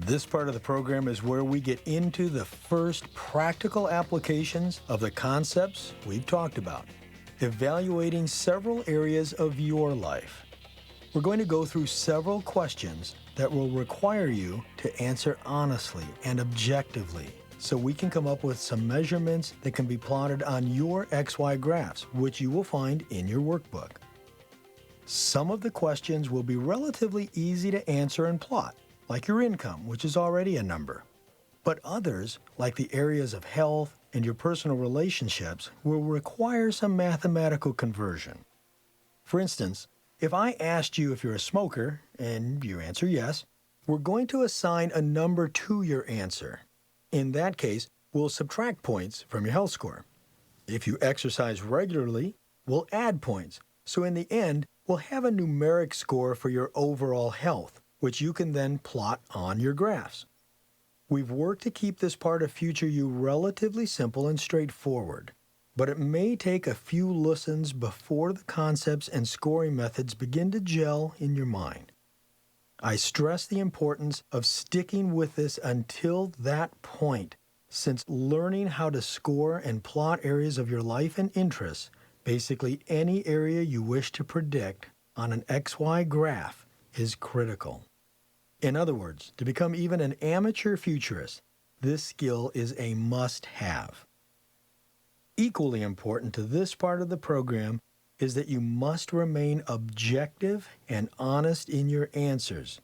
This part of the program is where we get into the first practical applications of the concepts we've talked about, evaluating several areas of your life. We're going to go through several questions that will require you to answer honestly and objectively so we can come up with some measurements that can be plotted on your XY graphs, which you will find in your workbook. Some of the questions will be relatively easy to answer and plot, like your income, which is already a number. But others, like the areas of health and your personal relationships, will require some mathematical conversion. For instance, if I asked you if you're a smoker, and you answer yes, we're going to assign a number to your answer. In that case, we'll subtract points from your health score. If you exercise regularly, we'll add points. So in the end, we'll have a numeric score for your overall health, which you can then plot on your graphs. We've worked to keep this part of Future You relatively simple and straightforward, but it may take a few listens before the concepts and scoring methods begin to gel in your mind. I stress the importance of sticking with this until that point, since learning how to score and plot areas of your life and interests, basically any area you wish to predict on an XY graph, is critical. In other words, to become even an amateur futurist, this skill is a must-have. Equally important to this part of the program is that you must remain objective and honest in your answers.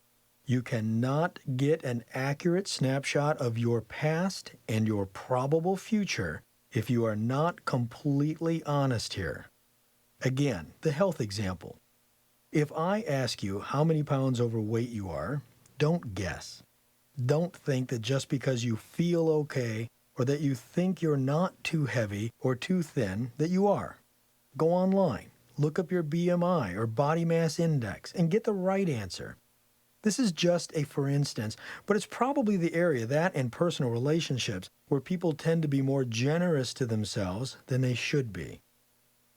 You cannot get an accurate snapshot of your past and your probable future if you are not completely honest here. Again, the health example. If I ask you how many pounds overweight you are, don't guess. Don't think that just because you feel okay or that you think you're not too heavy or too thin that you are. Go online, look up your BMI or body mass index and get the right answer. This is just a for instance, but it's probably the area, that and personal relationships, where people tend to be more generous to themselves than they should be.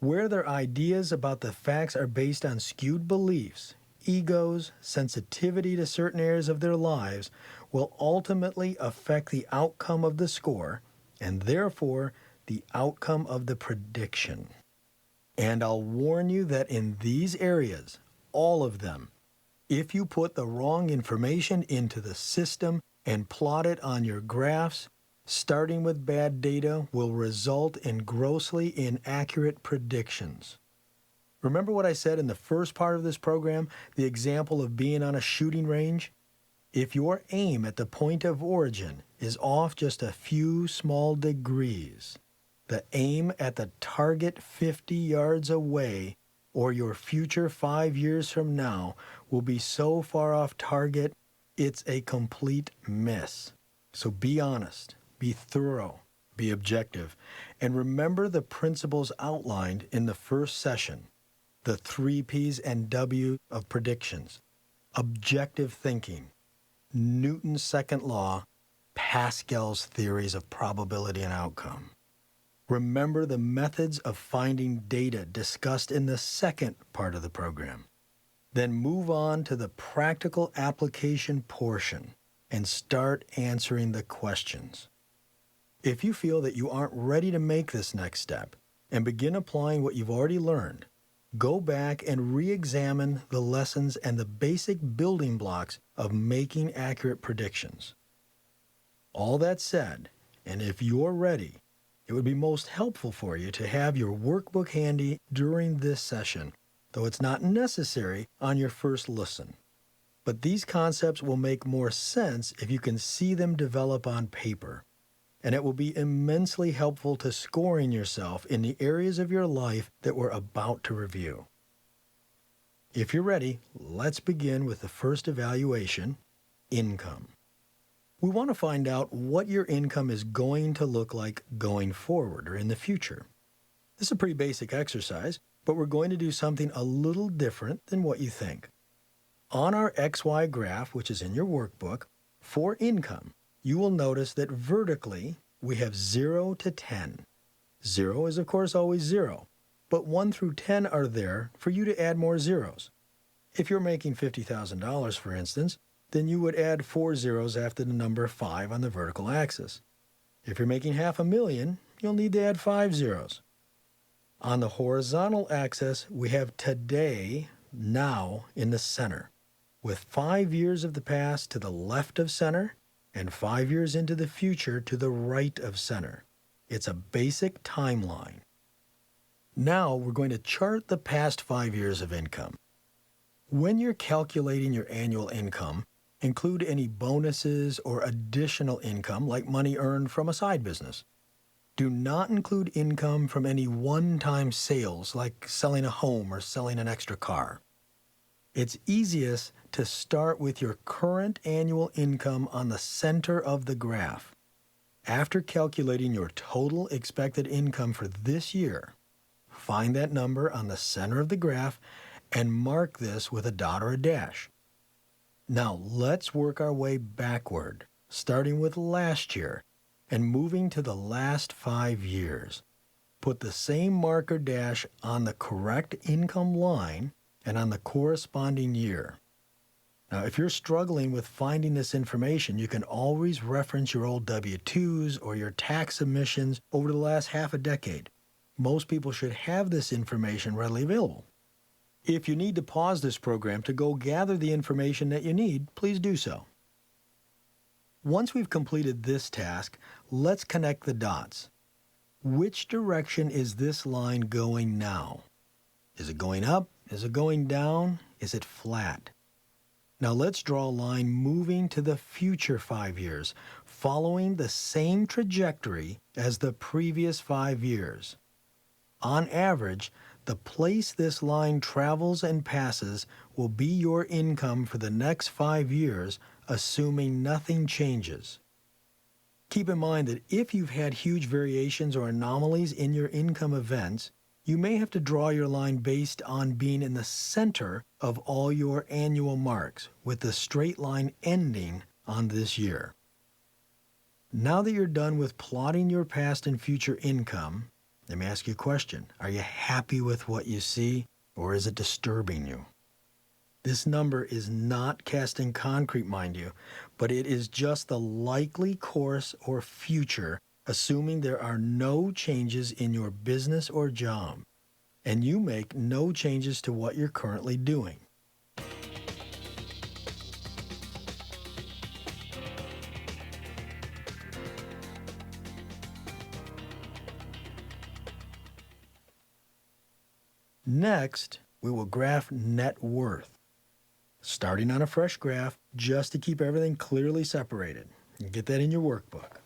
Where their ideas about the facts are based on skewed beliefs, egos, sensitivity to certain areas of their lives will ultimately affect the outcome of the score and therefore the outcome of the prediction. And I'll warn you that in these areas, all of them, if you put the wrong information into the system and plot it on your graphs, starting with bad data will result in grossly inaccurate predictions. Remember what I said in the first part of this program, the example of being on a shooting range? If your aim at the point of origin is off just a few small degrees, the aim at the target 50 yards away or your future 5 years from now will be so far off target, it's a complete miss. So be honest, be thorough, be objective, and remember the principles outlined in the first session. The 3 P's and W of predictions, objective thinking, Newton's second law, Pascal's theories of probability and outcome. Remember the methods of finding data discussed in the second part of the program. Then move on to the practical application portion and start answering the questions. If you feel that you aren't ready to make this next step and begin applying what you've already learned, go back and re-examine the lessons and the basic building blocks of making accurate predictions. All that said, and if you're ready, it would be most helpful for you to have your workbook handy during this session, though it's not necessary on your first listen. But these concepts will make more sense if you can see them develop on paper. And it will be immensely helpful to scoring yourself in the areas of your life that we're about to review. If you're ready, let's begin with the first evaluation, income. We want to find out what your income is going to look like going forward or in the future. This is a pretty basic exercise, but we're going to do something a little different than what you think. On our XY graph, which is in your workbook, for income, you will notice that vertically we have 0 to 10. 0 is of course always 0, but 1 through 10 are there for you to add more zeros. If you're making $50,000, for instance, then you would add 4 zeros after the number 5 on the vertical axis. If you're making $500,000, you'll need to add 5 zeros. On the horizontal axis, we have today, now, in the center, with 5 years of the past to the left of center and 5 years into the future to the right of center. It's a basic timeline. Now we're going to chart the past 5 years of income. When you're calculating your annual income, include any bonuses or additional income like money earned from a side business. Do not include income from any one-time sales like selling a home or selling an extra car. It's easiest to start with your current annual income on the center of the graph. After calculating your total expected income for this year, find that number on the center of the graph and mark this with a dot or a dash. Now let's work our way backward, starting with last year and moving to the last 5 years. Put the same marker dash on the correct income line and on the corresponding year. Now, if you're struggling with finding this information, you can always reference your old W-2s or your tax submissions over the last half a decade. Most people should have this information readily available. If you need to pause this program to go gather the information that you need, please do so. Once we've completed this task, let's connect the dots. Which direction is this line going now? Is it going up? Is it going down? Is it flat? Now let's draw a line moving to the future 5 years, following the same trajectory as the previous 5 years. On average, the place this line travels and passes will be your income for the next 5 years, assuming nothing changes. Keep in mind that if you've had huge variations or anomalies in your income events, you may have to draw your line based on being in the center of all your annual marks, with the straight line ending on this year. Now that you're done with plotting your past and future income, let me ask you a question. Are you happy with what you see, or is it disturbing you? This number is not cast in concrete, mind you, but it is just the likely course or future, assuming there are no changes in your business or job, and you make no changes to what you're currently doing. Next, we will graph net worth, starting on a fresh graph just to keep everything clearly separated. You get that in your workbook.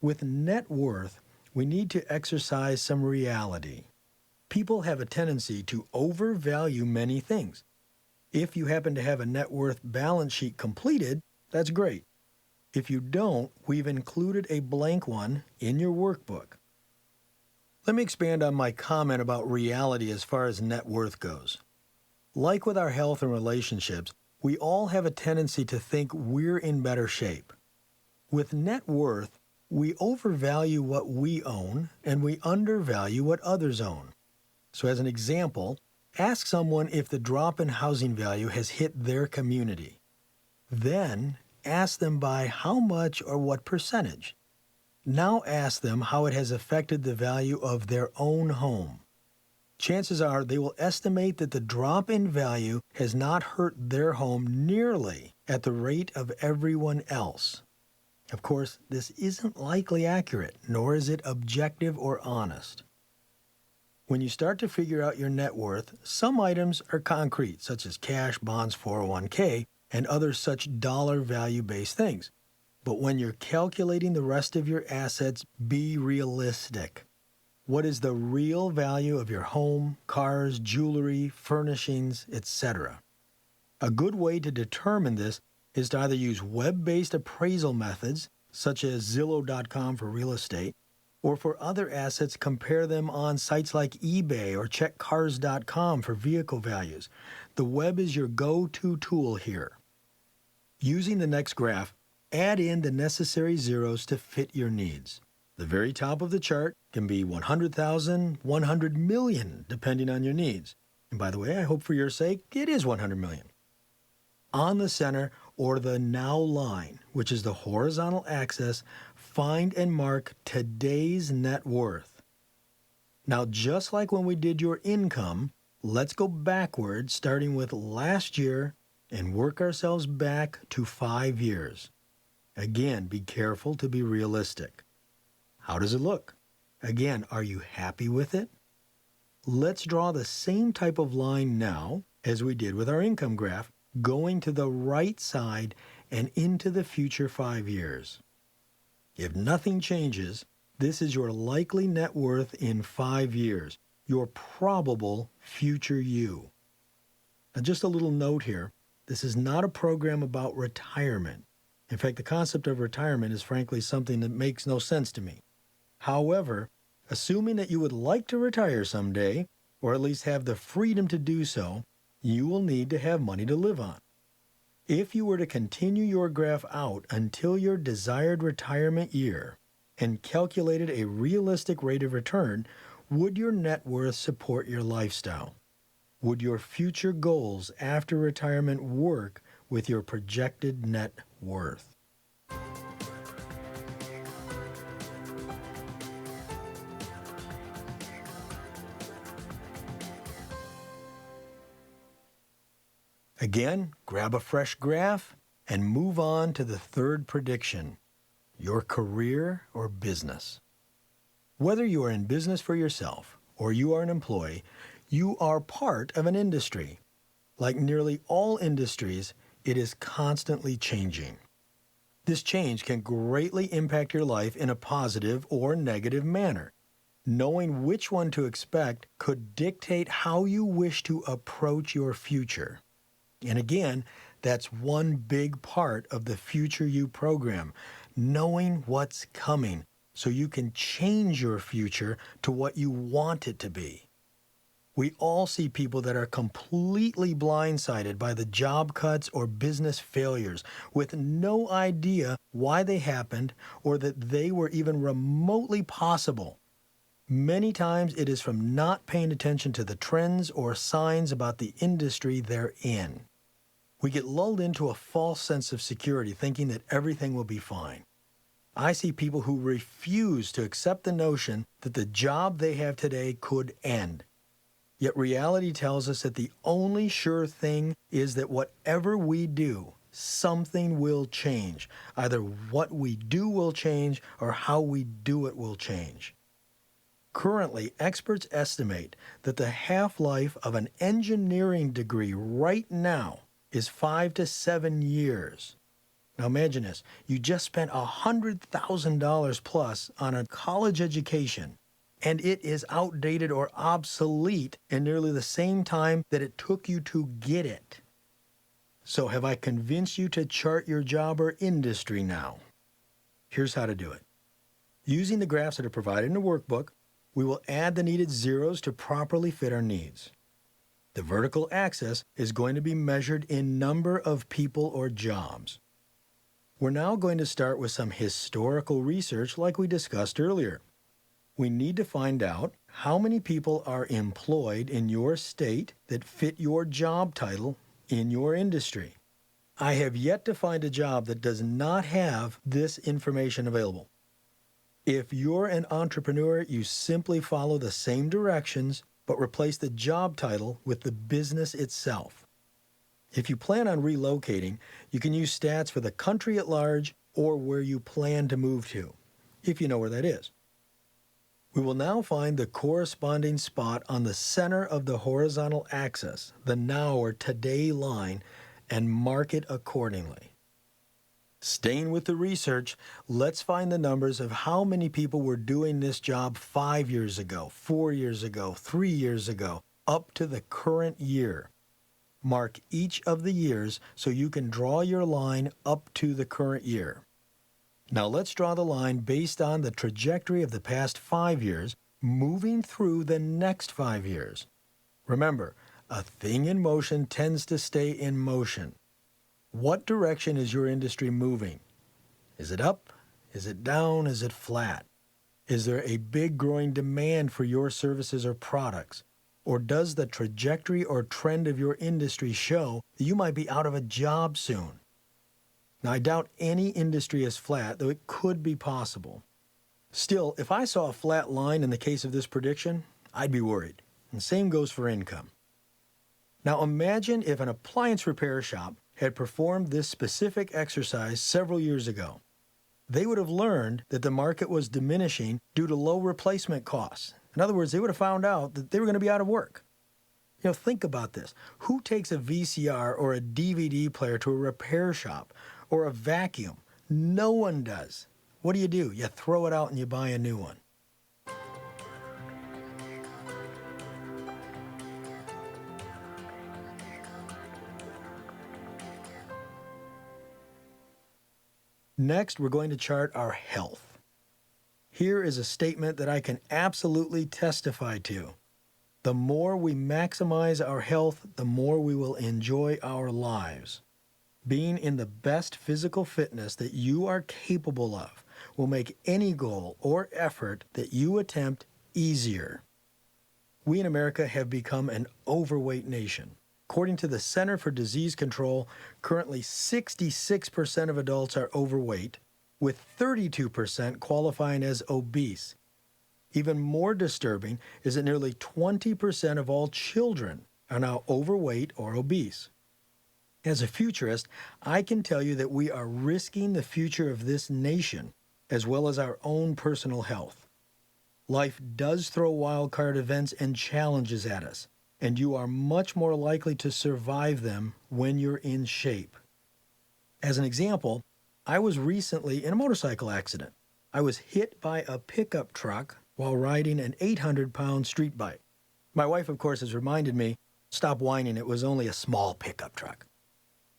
With net worth, we need to exercise some reality. People have a tendency to overvalue many things. If you happen to have a net worth balance sheet completed, that's great. If you don't, we've included a blank one in your workbook. Let me expand on my comment about reality as far as net worth goes. Like with our health and relationships, we all have a tendency to think we're in better shape. With net worth, we overvalue what we own and we undervalue what others own. So as an example, ask someone if the drop in housing value has hit their community. Then ask them by how much or what percentage. Now ask them how it has affected the value of their own home. Chances are they will estimate that the drop in value has not hurt their home nearly at the rate of everyone else. Of course, this isn't likely accurate, nor is it objective or honest. When you start to figure out your net worth, some items are concrete, such as cash, bonds, 401k, and other such dollar value-based things. But when you're calculating the rest of your assets, be realistic. What is the real value of your home, cars, jewelry, furnishings, etc.? A good way to determine this is to either use web-based appraisal methods, such as Zillow.com for real estate, or for other assets, compare them on sites like eBay or checkcars.com for vehicle values. The web is your go-to tool here. Using the next graph, add in the necessary zeros to fit your needs. The very top of the chart can be 100,000, 100 million, depending on your needs. And by the way, I hope for your sake, it is 100 million. On the center, or the now line, which is the horizontal axis, find and mark today's net worth. Now, just like when we did your income, let's go backwards, starting with last year, and work ourselves back to 5 years. Again, be careful to be realistic. How does it look? Again, are you happy with it? Let's draw the same type of line now as we did with our income graph, going to the right side and into the future 5 years. If nothing changes, this is your likely net worth in 5 years, your probable future you. Now, just a little note here, this is not a program about retirement. In fact, the concept of retirement is frankly something that makes no sense to me. However, assuming that you would like to retire someday, or at least have the freedom to do so, you will need to have money to live on. If you were to continue your graph out until your desired retirement year and calculated a realistic rate of return, would your net worth support your lifestyle? Would your future goals after retirement work with your projected net worth? Again, grab a fresh graph and move on to the third prediction, your career or business. Whether you are in business for yourself or you are an employee, you are part of an industry. Like nearly all industries, it is constantly changing. This change can greatly impact your life in a positive or negative manner. Knowing which one to expect could dictate how you wish to approach your future. And again, that's one big part of the Future You program, knowing what's coming so you can change your future to what you want it to be. We all see people that are completely blindsided by the job cuts or business failures with no idea why they happened or that they were even remotely possible. Many times it is from not paying attention to the trends or signs about the industry they're in. We get lulled into a false sense of security, thinking that everything will be fine. I see people who refuse to accept the notion that the job they have today could end. Yet reality tells us that the only sure thing is that whatever we do, something will change. Either what we do will change or how we do it will change. Currently, experts estimate that the half-life of an engineering degree right now is 5 to 7 years. Now imagine this, you just spent $100,000 plus on a college education, and it is outdated or obsolete in nearly the same time that it took you to get it. So have I convinced you to chart your job or industry now? Here's how to do it. Using the graphs that are provided in the workbook, we will add the needed zeros to properly fit our needs. The vertical axis is going to be measured in number of people or jobs. We're now going to start with some historical research like we discussed earlier. We need to find out how many people are employed in your state that fit your job title in your industry. I have yet to find a job that does not have this information available. If you're an entrepreneur, you simply follow the same directions but replace the job title with the business itself. If you plan on relocating, you can use stats for the country at large or where you plan to move to, if you know where that is. We will now find the corresponding spot on the center of the horizontal axis, the now or today line, and mark it accordingly. Staying with the research, let's find the numbers of how many people were doing this job 5 years ago, 4 years ago, 3 years ago, up to the current year. Mark each of the years so you can draw your line up to the current year. Now let's draw the line based on the trajectory of the past 5 years, moving through the next 5 years. Remember, a thing in motion tends to stay in motion. What direction is your industry moving? Is it up? Is it down? Is it flat? Is there a big growing demand for your services or products? Or does the trajectory or trend of your industry show that you might be out of a job soon? Now, I doubt any industry is flat, though it could be possible. Still, if I saw a flat line in the case of this prediction, I'd be worried. And same goes for income. Now, imagine if an appliance repair shop had performed this specific exercise several years ago. They would have learned that the market was diminishing due to low replacement costs. In other words, they would have found out that they were going to be out of work. Think about this. Who takes a VCR or a DVD player to a repair shop or a vacuum? No one does. What do? You throw it out and you buy a new one. Next, we're going to chart our health. Here is a statement that I can absolutely testify to. The more we maximize our health, the more we will enjoy our lives. Being in the best physical fitness that you are capable of will make any goal or effort that you attempt easier. We in America have become an overweight nation. According to the Center for Disease Control, currently 66% of adults are overweight, with 32% qualifying as obese. Even more disturbing is that nearly 20% of all children are now overweight or obese. As a futurist, I can tell you that we are risking the future of this nation as well as our own personal health. Life does throw wildcard events and challenges at us, and you are much more likely to survive them when you're in shape. As an example, I was recently in a motorcycle accident. I was hit by a pickup truck while riding an 800-pound street bike. My wife, of course, has reminded me, stop whining, it was only a small pickup truck.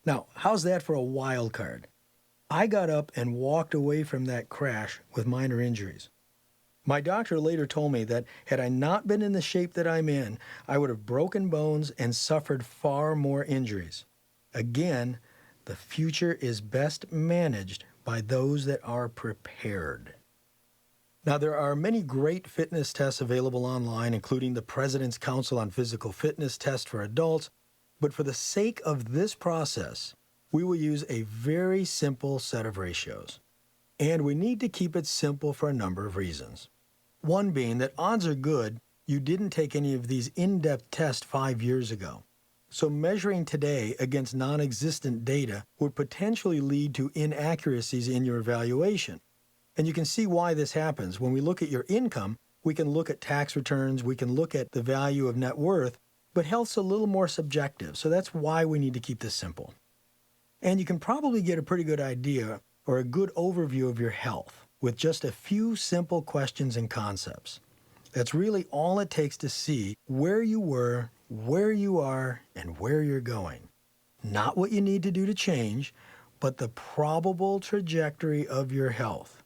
Now, how's that for a wild card? I got up and walked away from that crash with minor injuries. My doctor later told me that had I not been in the shape that I'm in, I would have broken bones and suffered far more injuries. Again, the future is best managed by those that are prepared. Now, there are many great fitness tests available online, including the President's Council on Physical Fitness test for adults, but for the sake of this process, we will use a very simple set of ratios. And we need to keep it simple for a number of reasons. One being that odds are good you didn't take any of these in-depth tests 5 years ago. So measuring today against non-existent data would potentially lead to inaccuracies in your evaluation. And you can see why this happens. When we look at your income, we can look at tax returns, we can look at the value of net worth, but health's a little more subjective, so that's why we need to keep this simple. And you can probably get a pretty good idea or a good overview of your health with just a few simple questions and concepts. That's really all it takes to see where you were, where you are, and where you're going. Not what you need to do to change, but the probable trajectory of your health.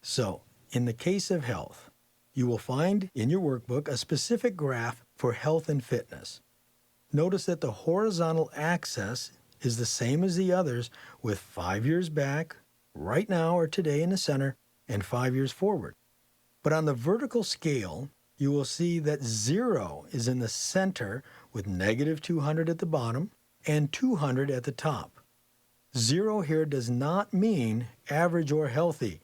So, in the case of health, you will find in your workbook a specific graph for health and fitness. Notice that the horizontal axis is the same as the others, with 5 years back, right now or today in the center, and 5 years forward. But on the vertical scale, you will see that 0 is in the center with negative 200 at the bottom and 200 at the top. 0 here does not mean average or healthy.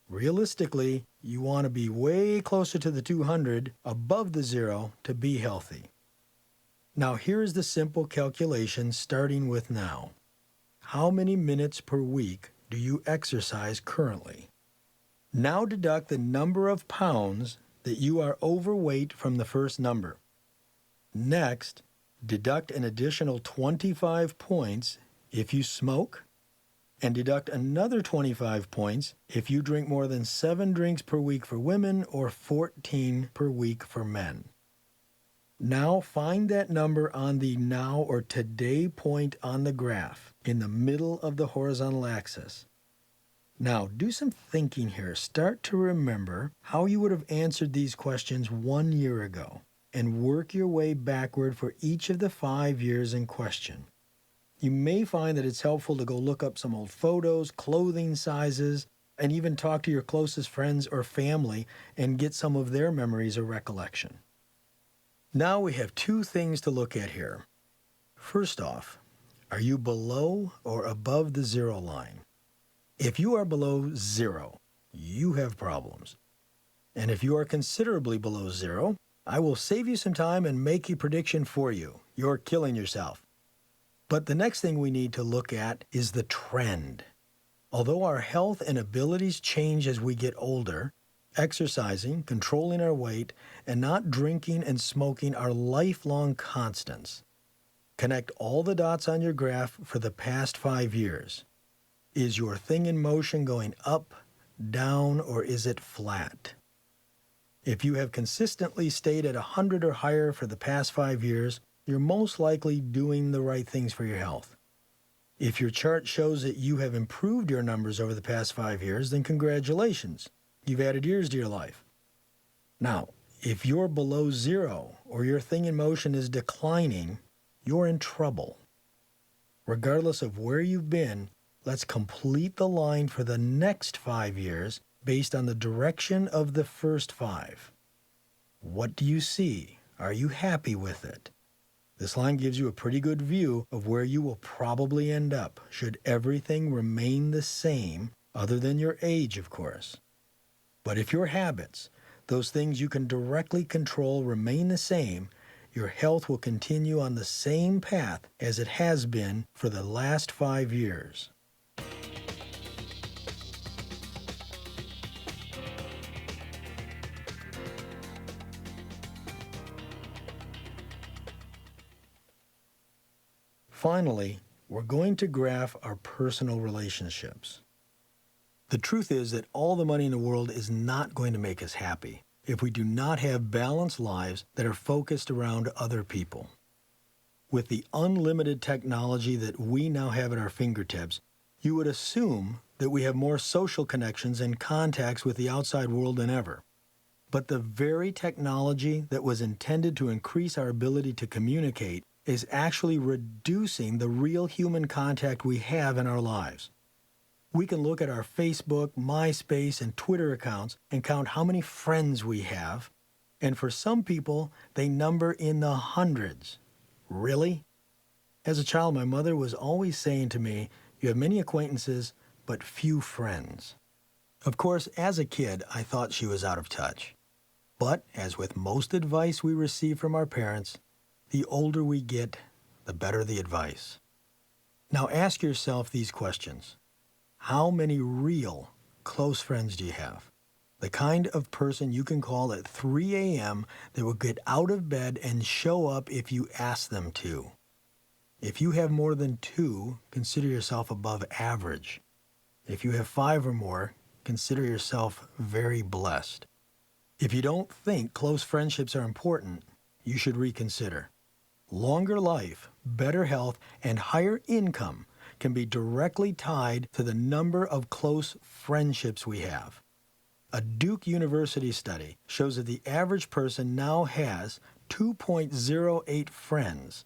Realistically, you want to be way closer to the 200 above the 0 to be healthy. Now here's the simple calculation starting with now. How many minutes per week do you exercise currently? Now deduct the number of pounds that you are overweight from the first number. Next, deduct an additional 25 points if you smoke, and deduct another 25 points if you drink more than 7 drinks per week for women or 14 per week for men. Now find that number on the now or today point on the graph in the middle of the horizontal axis. Now do some thinking here. Start to remember how you would have answered these questions 1 year ago and work your way backward for each of the 5 years in question. You may find that it's helpful to go look up some old photos, clothing sizes, and even talk to your closest friends or family and get some of their memories or recollection. Now we have two things to look at here. First off, are you below or above the zero line? If you are below zero, you have problems. And if you are considerably below zero, I will save you some time and make a prediction for you. You're killing yourself. But the next thing we need to look at is the trend. Although our health and abilities change as we get older, exercising, controlling our weight, and not drinking and smoking are lifelong constants. Connect all the dots on your graph for the past 5 years. Is your thing in motion going up, down, or is it flat? If you have consistently stayed at 100 or higher for the past 5 years, you're most likely doing the right things for your health. If your chart shows that you have improved your numbers over the past 5 years, then congratulations. You've added years to your life. Now, if you're below zero or your thing in motion is declining, you're in trouble. Regardless of where you've been, let's complete the line for the next 5 years based on the direction of the first 5. What do you see? Are you happy with it? This line gives you a pretty good view of where you will probably end up, should everything remain the same, other than your age, of course. But if your habits, those things you can directly control, remain the same, your health will continue on the same path as it has been for the last 5 years. Finally, we're going to graph our personal relationships. The truth is that all the money in the world is not going to make us happy if we do not have balanced lives that are focused around other people. With the unlimited technology that we now have at our fingertips, you would assume that we have more social connections and contacts with the outside world than ever. But the very technology that was intended to increase our ability to communicate is actually reducing the real human contact we have in our lives. We can look at our Facebook, MySpace, and Twitter accounts and count how many friends we have, and for some people, they number in the hundreds. Really? As a child, my mother was always saying to me, "You have many acquaintances, but few friends." Of course, as a kid, I thought she was out of touch. But, as with most advice we receive from our parents, the older we get, the better the advice. Now ask yourself these questions. How many real close friends do you have? The kind of person you can call at 3 a.m. that will get out of bed and show up if you ask them to. If you have more than 2, consider yourself above average. If you have 5 or more, consider yourself very blessed. If you don't think close friendships are important, you should reconsider. Longer life, better health, and higher income can be directly tied to the number of close friendships we have. A Duke University study shows that the average person now has 2.08 friends.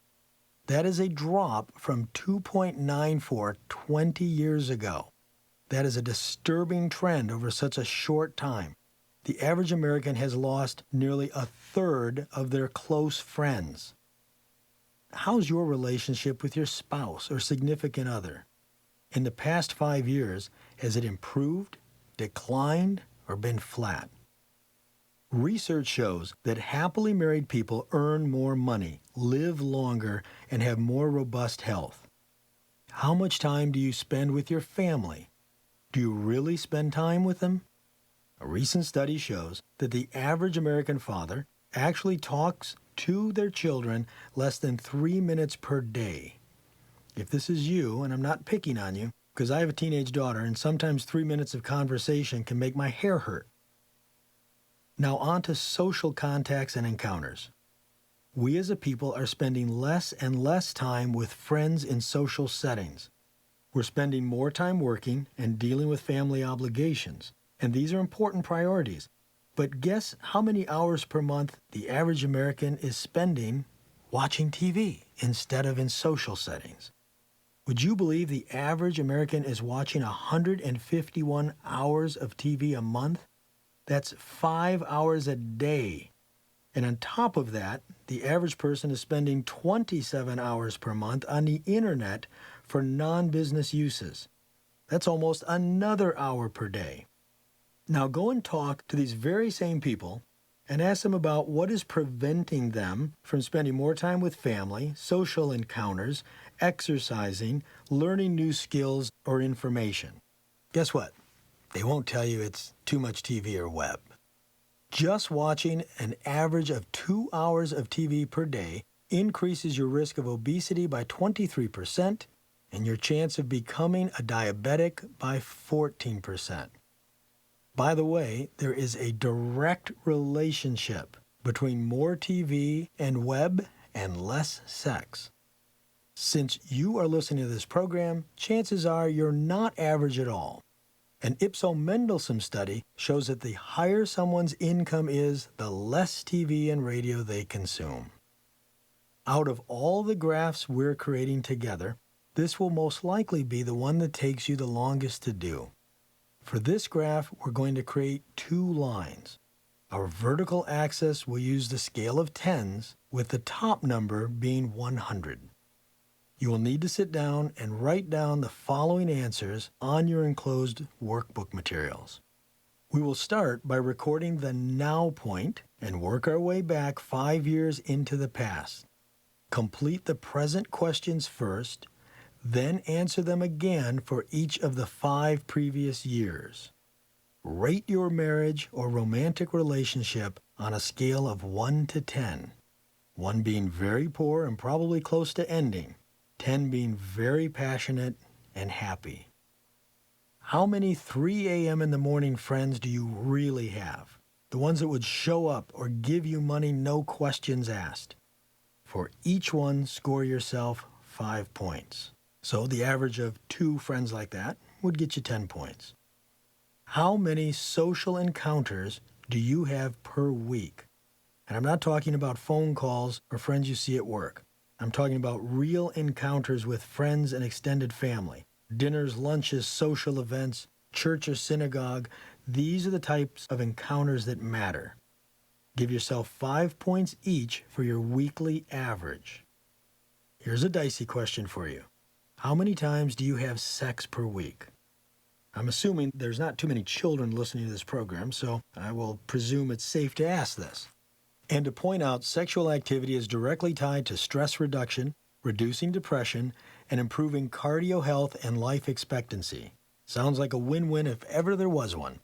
That is a drop from 2.94 20 years ago. That is a disturbing trend over such a short time. The average American has lost nearly a third of their close friends. How's your relationship with your spouse or significant other? In the past 5 years, has it improved, declined, or been flat? Research shows that happily married people earn more money, live longer, and have more robust health. How much time do you spend with your family? Do you really spend time with them? A recent study shows that the average American father actually talks to their children less than 3 minutes per day. If this is you, and I'm not picking on you, because I have a teenage daughter and sometimes 3 minutes of conversation can make my hair hurt. Now on to social contacts and encounters. We as a people are spending less and less time with friends in social settings. We're spending more time working and dealing with family obligations, and these are important priorities. But guess how many hours per month the average American is spending watching TV instead of in social settings? Would you believe the average American is watching 151 hours of TV a month? That's 5 hours a day. And on top of that, the average person is spending 27 hours per month on the internet for non-business uses. That's almost another hour per day. Now go and talk to these very same people and ask them about what is preventing them from spending more time with family, social encounters, exercising, learning new skills or information. Guess what? They won't tell you it's too much TV or web. Just watching an average of 2 hours of TV per day increases your risk of obesity by 23% and your chance of becoming a diabetic by 14%. By the way, there is a direct relationship between more TV and web and less sex. Since you are listening to this program, chances are you're not average at all. An Ipso-Mendelssohn study shows that the higher someone's income is, the less TV and radio they consume. Out of all the graphs we're creating together, this will most likely be the one that takes you the longest to do. For this graph, we're going to create 2 lines. Our vertical axis will use the scale of tens, with the top number being 100. You will need to sit down and write down the following answers on your enclosed workbook materials. We will start by recording the now point and work our way back 5 years into the past. Complete the present questions first, then answer them again for each of the 5 previous years. Rate your marriage or romantic relationship on a scale of 1 to 10, 1 being very poor and probably close to ending, 10 being very passionate and happy. How many 3 a.m. in the morning friends do you really have? The ones that would show up or give you money, no questions asked. For each one, score yourself 5 points. So the average of 2 friends like that would get you 10 points. How many social encounters do you have per week? And I'm not talking about phone calls or friends you see at work. I'm talking about real encounters with friends and extended family. Dinners, lunches, social events, church or synagogue. These are the types of encounters that matter. Give yourself 5 points each for your weekly average. Here's a dicey question for you. How many times do you have sex per week? I'm assuming there's not too many children listening to this program, so I will presume it's safe to ask this. And to point out, sexual activity is directly tied to stress reduction, reducing depression, and improving cardio health and life expectancy. Sounds like a win-win if ever there was one.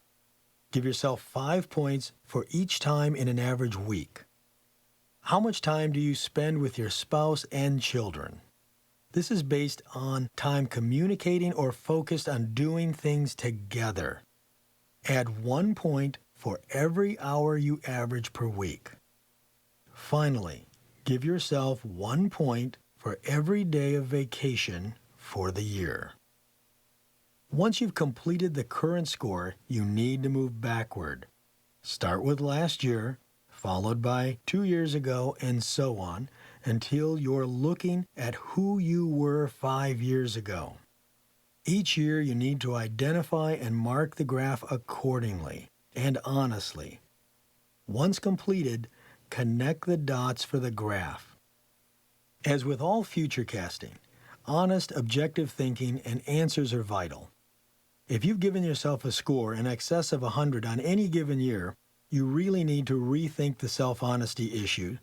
Give yourself 5 points for each time in an average week. How much time do you spend with your spouse and children? This is based on time communicating or focused on doing things together. Add 1 point for every hour you average per week. Finally, give yourself 1 point for every day of vacation for the year. Once you've completed the current score, you need to move backward. Start with last year, followed by 2 years ago, and so on, until you're looking at who you were 5 years ago. Each year, you need to identify and mark the graph accordingly and honestly. Once completed, connect the dots for the graph. As with all future casting, honest, objective thinking and answers are vital. If you've given yourself a score in excess of 100 on any given year, you really need to rethink the self-honesty issue,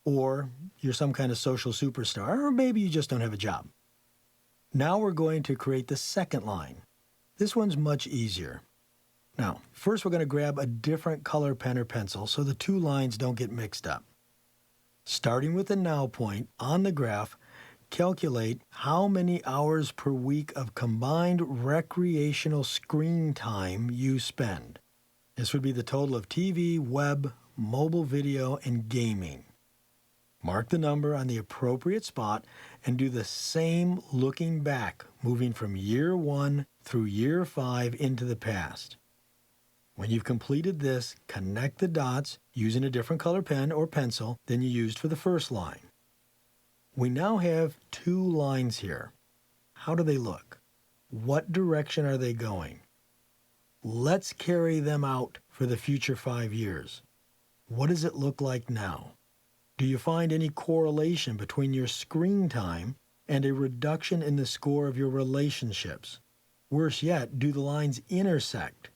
or you're some kind of social superstar, or maybe you just don't have a job. Now we're going to create the second line. This one's much easier. Now, first we're going to grab a different color pen or pencil so the 2 lines don't get mixed up. Starting with the now point on the graph, calculate how many hours per week of combined recreational screen time you spend. This would be the total of TV, web, mobile video, and gaming. Mark the number on the appropriate spot and do the same looking back, moving from year 1 through year 5 into the past. When you've completed this, connect the dots using a different color pen or pencil than you used for the first line. We now have 2 lines here. How do they look? What direction are they going? Let's carry them out for the future 5 years. What does it look like now? Do you find any correlation between your screen time and a reduction in the score of your relationships? Worse yet, do the lines intersect?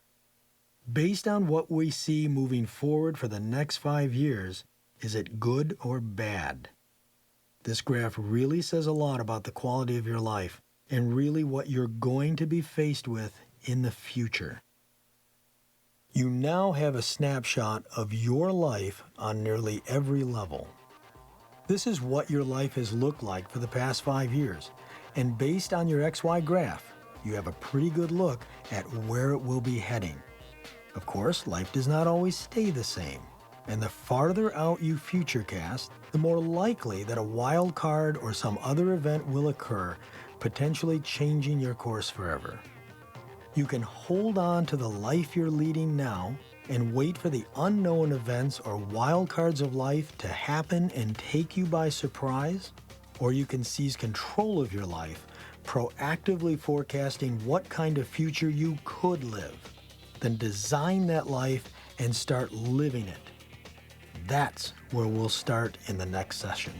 Based on what we see moving forward for the next 5 years, is it good or bad? This graph really says a lot about the quality of your life and really what you're going to be faced with in the future. You now have a snapshot of your life on nearly every level. This is what your life has looked like for the past 5 years, and based on your XY graph, you have a pretty good look at where it will be heading. Of course, life does not always stay the same, and the farther out you futurecast, the more likely that a wild card or some other event will occur, potentially changing your course forever. You can hold on to the life you're leading now and wait for the unknown events or wild cards of life to happen and take you by surprise, or you can seize control of your life, proactively forecasting what kind of future you could live. Then design that life and start living it. That's where we'll start in the next session.